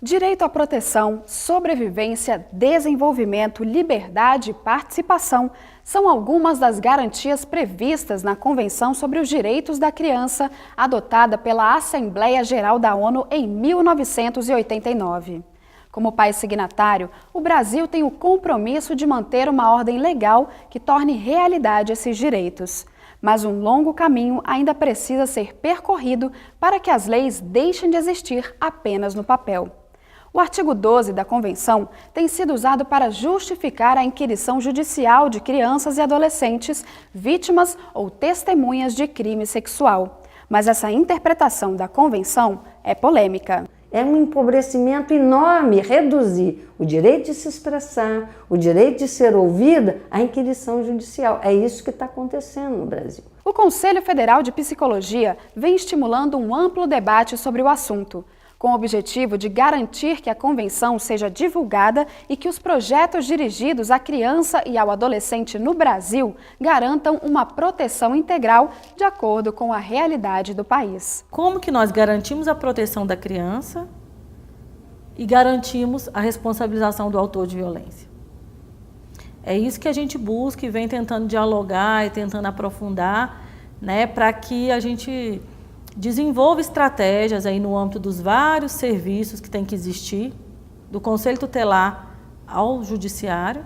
Direito à proteção, sobrevivência, desenvolvimento, liberdade e participação são algumas das garantias previstas na Convenção sobre os Direitos da Criança, adotada pela Assembleia Geral da ONU em 1989. Como país signatário, o Brasil tem o compromisso de manter uma ordem legal que torne realidade esses direitos. Mas um longo caminho ainda precisa ser percorrido para que as leis deixem de existir apenas no papel. O artigo 12 da Convenção tem sido usado para justificar a inquirição judicial de crianças e adolescentes vítimas ou testemunhas de crime sexual. Mas essa interpretação da Convenção é polêmica. É um empobrecimento enorme reduzir o direito de se expressar, o direito de ser ouvida, à inquirição judicial. É isso que está acontecendo no Brasil. O Conselho Federal de Psicologia vem estimulando um amplo debate sobre o assunto, com o objetivo de garantir que a Convenção seja divulgada e que os projetos dirigidos à criança e ao adolescente no Brasil garantam uma proteção integral de acordo com a realidade do país. Como que nós garantimos a proteção da criança e garantimos a responsabilização do autor de violência? É isso que a gente busca e vem tentando dialogar e tentando aprofundar, né, para que a gente desenvolva estratégias aí no âmbito dos vários serviços que tem que existir, do Conselho Tutelar ao Judiciário,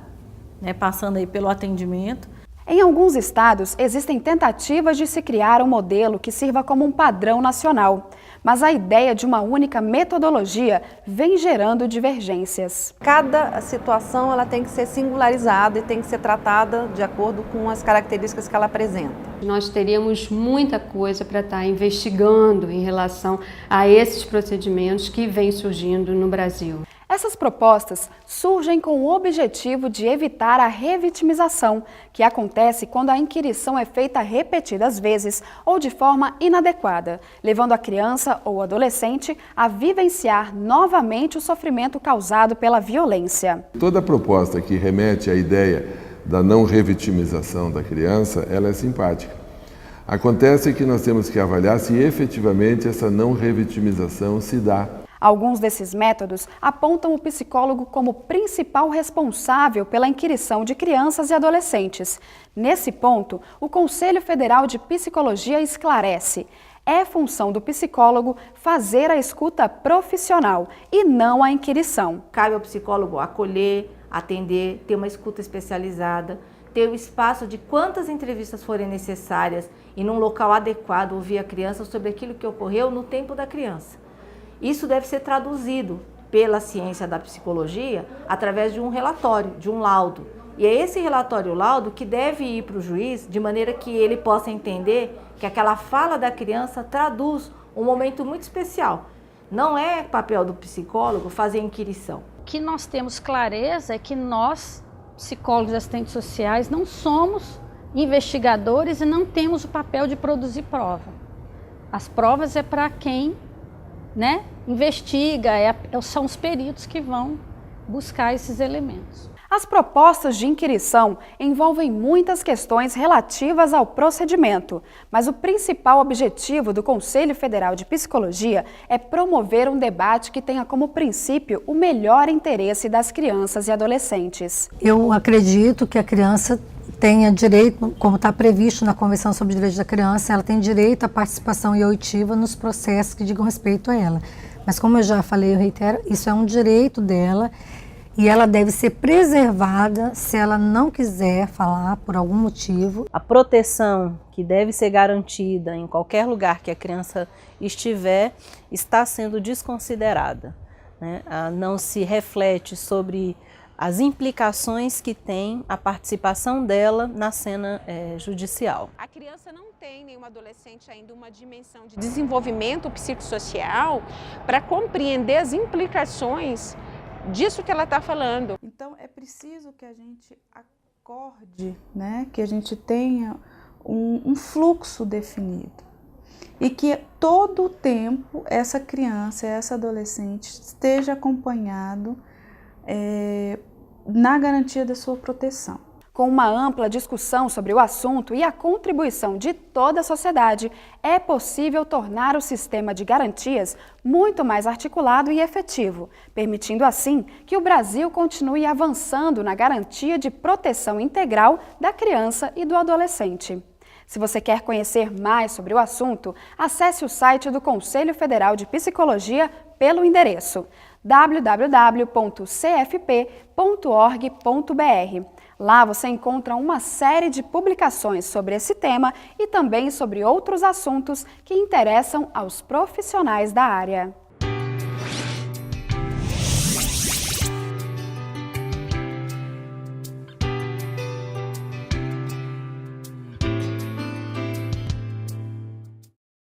né, passando aí pelo atendimento. Em alguns estados, existem tentativas de se criar um modelo que sirva como um padrão nacional, mas a ideia de uma única metodologia vem gerando divergências. Cada situação ela tem que ser singularizada e tem que ser tratada de acordo com as características que ela apresenta. Nós teríamos muita coisa para estar investigando em relação a esses procedimentos que vêm surgindo no Brasil. Essas propostas surgem com o objetivo de evitar a revitimização, que acontece quando a inquirição é feita repetidas vezes ou de forma inadequada, levando a criança ou adolescente a vivenciar novamente o sofrimento causado pela violência. Toda proposta que remete à ideia da não revitimização da criança, ela é simpática. Acontece que nós temos que avaliar se efetivamente essa não revitimização se dá. Alguns desses métodos apontam o psicólogo como principal responsável pela inquirição de crianças e adolescentes. Nesse ponto, o Conselho Federal de Psicologia esclarece: é função do psicólogo fazer a escuta profissional e não a inquirição. Cabe ao psicólogo acolher, atender, ter uma escuta especializada, ter o espaço de quantas entrevistas forem necessárias e num local adequado ouvir a criança sobre aquilo que ocorreu no tempo da criança. Isso deve ser traduzido pela ciência da psicologia através de um relatório, de um laudo. E é esse relatório, o laudo, que deve ir para o juiz de maneira que ele possa entender que aquela fala da criança traduz um momento muito especial. Não é papel do psicólogo fazer inquirição. O que nós temos clareza é que nós, psicólogos e assistentes sociais, não somos investigadores e não temos o papel de produzir prova. As provas é para quem investiga, são os peritos que vão buscar esses elementos. As propostas de inquirição envolvem muitas questões relativas ao procedimento, mas o principal objetivo do Conselho Federal de Psicologia é promover um debate que tenha como princípio o melhor interesse das crianças e adolescentes. Eu acredito que a criança tenha direito, como está previsto na Convenção sobre os Direitos da Criança, ela tem direito à participação e oitiva nos processos que digam respeito a ela. Mas como eu já falei, eu reitero, isso é um direito dela e ela deve ser preservada se ela não quiser falar por algum motivo. A proteção que deve ser garantida em qualquer lugar que a criança estiver está sendo desconsiderada, né? Não se reflete sobre as implicações que tem a participação dela na cena judicial. A criança não tem, nenhum adolescente ainda, uma dimensão de desenvolvimento psicossocial para compreender as implicações disso que ela está falando. Então é preciso que a gente acorde, né? Que a gente tenha um fluxo definido e que todo o tempo essa criança, essa adolescente esteja acompanhado na garantia da sua proteção. Com uma ampla discussão sobre o assunto e a contribuição de toda a sociedade, é possível tornar o sistema de garantias muito mais articulado e efetivo, permitindo assim que o Brasil continue avançando na garantia de proteção integral da criança e do adolescente. Se você quer conhecer mais sobre o assunto, acesse o site do Conselho Federal de Psicologia pelo endereço www.cfp.org.br. Lá você encontra uma série de publicações sobre esse tema e também sobre outros assuntos que interessam aos profissionais da área.